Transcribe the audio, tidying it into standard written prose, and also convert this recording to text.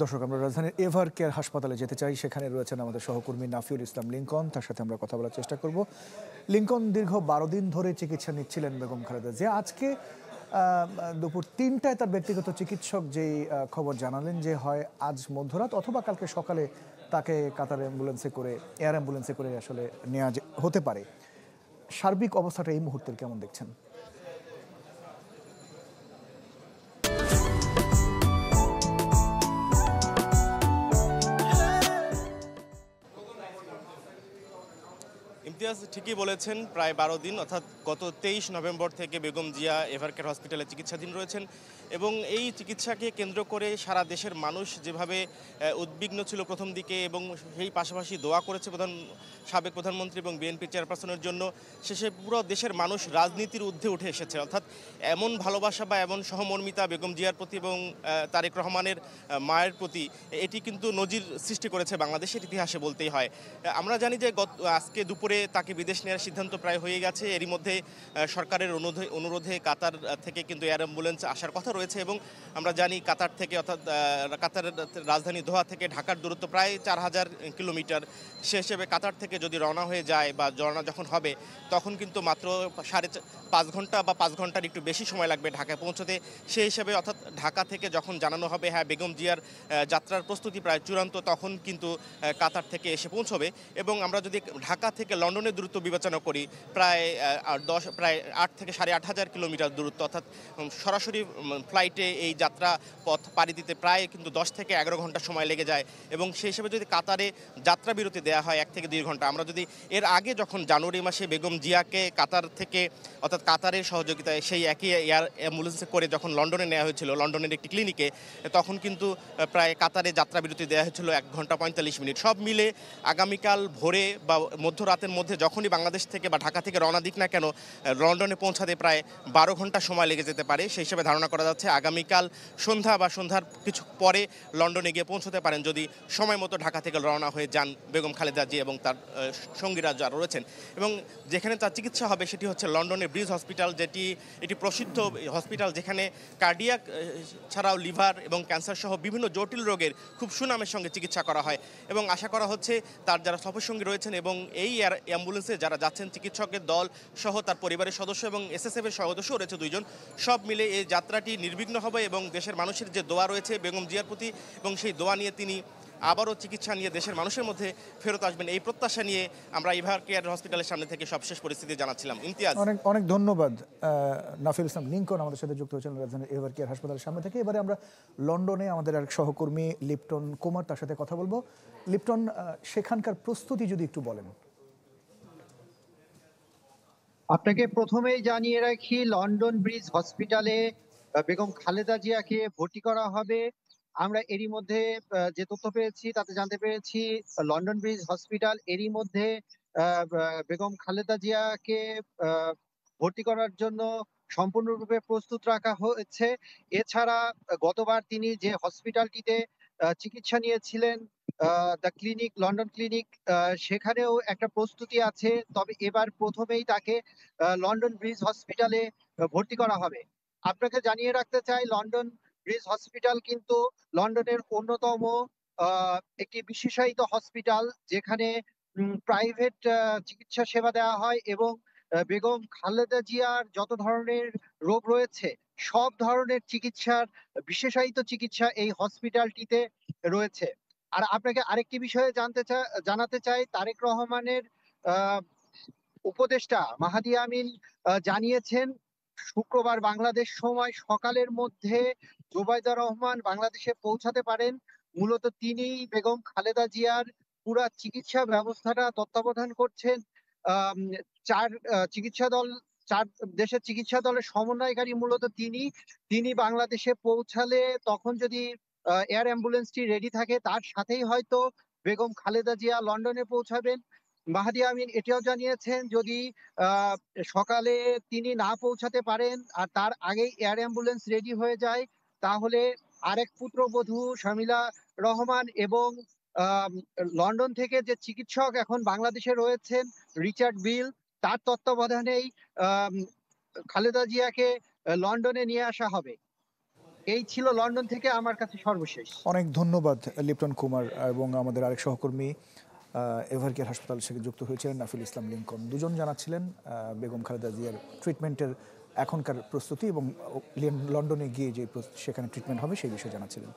দর্শক, আমরা রাজধানীর এভার কেয়ার হাসপাতালে যেতে চাই। সেখানে রয়েছেন আমাদের সহকর্মী নাফিউল ইসলাম লিংকন। তার সাথে আমরা কথা বলার চেষ্টা করব। লিংকন, দীর্ঘ 12 দিন ধরে চিকিৎসা নিচ্ছিলেন বেগম খালেদা জিয়া। আজকে দুপুর 3টায় তার ব্যক্তিগত চিকিৎসক যেই খবর জানালেন যে হয় আজ মধ্যরাত অথবা কালকে সকালে তাকে কাতার অ্যাম্বুলেন্সে করে, এয়ার অ্যাম্বুলেন্সে করে আসলে নেওয়া হতে পারে। সার্বিক অবস্থাটা এই মুহূর্তের কেমন দেখছেন? ইমতিয়াজ ঠিকই বলেছেন, প্রায় 12 দিন অর্থাৎ গত 23 নভেম্বর থেকে বেগম জিয়া এভারকেয়ার হসপিটালে চিকিৎসাধীন রয়েছেন এবং এই চিকিৎসাকে কেন্দ্র করে সারা দেশের মানুষ যেভাবে উদ্বিগ্ন ছিল প্রথম দিকে এবং সেই পাশাপাশি দোয়া করেছে সাবেক প্রধানমন্ত্রী এবং বিএনপি চেয়ারপারসনের জন্য, শেষে পুরো দেশের মানুষ রাজনীতির ঊর্ধ্বে উঠে এসেছে। অর্থাৎ এমন ভালোবাসা বা এমন সহমর্মিতা বেগম জিয়ার প্রতি এবং তারেক রহমানের মায়ের প্রতি, এটি কিন্তু নজির সৃষ্টি করেছে বাংলাদেশের ইতিহাসে বলতেই হয়। আমরা জানি যে আজকে দুপুরে তাকে বিদেশ নেওয়ার সিদ্ধান্ত প্রায় হয়ে গেছে। এরই মধ্যে সরকারের অনুরোধে কাতার থেকে কিন্তু এয়ার অ্যাম্বুলেন্স আসার কথা রয়েছে এবং আমরা জানি কাতার থেকে অর্থাৎ কাতারের রাজধানী দোহা থেকে ঢাকার দূরত্ব প্রায় 4000 কিলোমিটার। সে হিসেবে কাতার থেকে যদি রওনা হয়ে যায় বা রওনা যখন হবে তখন কিন্তু মাত্র 5.5 ঘন্টা বা 5 ঘন্টার একটু বেশি সময় লাগবে ঢাকায় পৌঁছতে। সেই হিসেবে অর্থাৎ ঢাকা থেকে যখন জানানো হবে হ্যাঁ বেগম জিয়ার যাত্রার প্রস্তুতি প্রায় চূড়ান্ত, তখন কিন্তু কাতার থেকে এসে পৌঁছবে। এবং আমরা যদি ঢাকা থেকে লন্ডনের দূরত্ব বিবেচনা করি, প্রায় 8 থেকে 8.5 কিলোমিটার দূরত্ব, অর্থাৎ সরাসরি ফ্লাইটে এই যাত্রা পথ পাড়ি দিতে প্রায় কিন্তু 10 থেকে 11 ঘন্টা সময় লেগে যায়। এবং সেই হিসেবে যদি কাতারে যাত্রা বিরতি দেওয়া হয় 1 থেকে 2 ঘন্টা, আমরা যদি এর আগে যখন জানুয়ারি মাসে বেগম জিয়াকে কাতার থেকে অর্থাৎ কাতারের সহযোগিতায় সেই একই এয়ার অ্যাম্বুলেন্সে করে যখন লন্ডনে নেওয়া হয়েছিল লন্ডনের একটি ক্লিনিকে, তখন কিন্তু প্রায় কাতারে যাত্রা বিরতি দেওয়া হয়েছিল 1 ঘন্টা 45 মিনিট। সব মিলে আগামীকাল ভোরে বা মধ্যরাতের মধ্যে যখনই বাংলাদেশ থেকে বা ঢাকা থেকে রওনা দিক না কেন, লন্ডনে পৌঁছাতে প্রায় 12 ঘন্টা সময় লেগে যেতে পারে। সেই হিসেবে ধারণা করা যাচ্ছে আগামীকাল সন্ধ্যা বা সন্ধ্যার কিছু পরে লন্ডনে গিয়ে পৌঁছতে পারেন যদি সময় মতো ঢাকা থেকে রওনা হয়ে যান বেগম খালেদা জিয়া এবং তার সঙ্গীরা যারা রয়েছেন। এবং যেখানে তার চিকিৎসা হবে সেটি হচ্ছে লন্ডনের ব্রিজ হসপিটাল, এটি প্রসিদ্ধ হসপিটাল যেখানে কার্ডিয়াক ছাড়াও লিভার এবং ক্যান্সার সহ বিভিন্ন জটিল রোগের খুব সুনামের সঙ্গে চিকিৎসা করা হয়। এবং আশা করা হচ্ছে তার যারা সফরসঙ্গী রয়েছেন এবং এই অ্যাম্বুলেন্সে যারা যাচ্ছেন, চিকিৎসকের দল সহ তার পরিবারের সদস্য এবং এসএসএফ এর সদস্য রয়েছে 2 জন, সব মিলে এই যাত্রাটি নির্বিঘ্ন হবে এবং দেশের মানুষের যে দোয়া রয়েছে বেগম জিয়ার প্রতি, এবং সেই দোয়া নিয়ে তিনি আবারও চিকিৎসা নিয়ে দেশের মানুষের মধ্যে ফেরত আসবেন, এই প্রত্যাশা নিয়ে আমরা এভার কেয়ার হসপিটালের সামনে থেকে সবশেষ পরিস্থিতি জানাচ্ছিলাম। ইমতিয়াজ, অনেক অনেক ধন্যবাদ নাফিউল ইসলাম লিংকন আমাদের সাথে যুক্ত হয়েছেন রাজধানীর এভার কেয়ার হাসপাতালের সামনে থেকে। এবারে আমরা লন্ডনে আমাদের এক সহকর্মী লিপটন কুমার, তার সাথে কথা বলবো। লিপটন, সেখানকার প্রস্তুতি যদি একটু বলেন। আপনাকে প্রথমেই জানিয়ে রাখি, লন্ডন ব্রিজ হসপিটালে বেগম খালেদা জিয়াকে ভর্তি করা হবে। আমরা এরই মধ্যে যে তথ্য পেয়েছি তাতে জানতে পেরেছি লন্ডন ব্রিজ হসপিটাল এরই মধ্যে বেগম খালেদা জিয়াকে ভর্তি করার জন্য সম্পূর্ণরূপে প্রস্তুত রাখা হয়েছে। এছাড়া গতবার তিনি যে হসপিটালটিতে চিকিৎসা নিয়েছিলেন, দ্য ক্লিনিক, লন্ডন ক্লিনিক, সেখানেও একটা প্রস্তুতি আছে। তবে এবার প্রথমেই তাকে লন্ডন ব্রিজ হসপিটালে ভর্তি করা হবে। আপনাকে জানিয়ে রাখতে চাই, লন্ডন ব্রিজ হসপিটাল কিন্তু লন্ডনের অন্যতম একটি বিশেষায়িত হসপিটাল, যেখানে প্রাইভেট চিকিৎসা সেবা দেওয়া হয় এবং বেগম খালেদা জিয়ার যত ধরনের রোগ রয়েছে সব ধরনের চিকিৎসার বিশেষায়িত চিকিৎসা এই হসপিটালটিতে রয়েছে। আর আপনাকে আরেকটি বিষয়ে জানাতে চাই, তারেক রহমানের আহ উপদেষ্টা মাহাদি আমিন জানিয়েছেন শুক্রবার বাংলাদেশ সময় সকালের মধ্যে জোবাইদা রহমান বাংলাদেশে পৌঁছাতে পারেন। মূলত তিনি বেগম খালেদা জিয়ার পুরা চিকিৎসা ব্যবস্থাটা তত্ত্বাবধান করছেন। আহ চার চিকিৎসা দল, 4 দেশের চিকিৎসা দলের সমন্বয়কারী মূলত তিনি বাংলাদেশে পৌঁছালে তখন যদি এয়ার অ্যাম্বুলেন্সটি রেডি থাকে, তার সাথেই হয়তো বেগম খালেদা জিয়া লন্ডনে পৌঁছাবেন। মাহাদি আমিন এটাও জানিয়েছেন যদি আহ সকালে তিনি না পৌঁছাতে পারেন আর তার আগেই এয়ার অ্যাম্বুলেন্স রেডি হয়ে যায়, তাহলে আরেক পুত্রবধূ শামিলা রহমান এবং লন্ডন থেকে যে চিকিৎসক এখন বাংলাদেশে রয়েছেন রিচার্ড বিল, তার তত্ত্বাবধানেই খালেদা জিয়াকে লন্ডনে নিয়ে আসা হবে। এই ছিল লন্ডন থেকে আমার কাছে সর্বশেষ। অনেক ধন্যবাদ লিপ্টন কুমার এবং আমাদের আরেক সহকর্মী এভারকেয়ার হাসপাতাল থেকে যুক্ত হয়েছিলেন নাফিল ইসলাম লিঙ্কন। দুজন জানাচ্ছিলেন বেগম খালেদা জিয়ার ট্রিটমেন্টের এখনকার প্রস্তুতি এবং লন্ডনে গিয়ে যে সেখানে ট্রিটমেন্ট হবে সেই বিষয়ে জানাচ্ছিলেন।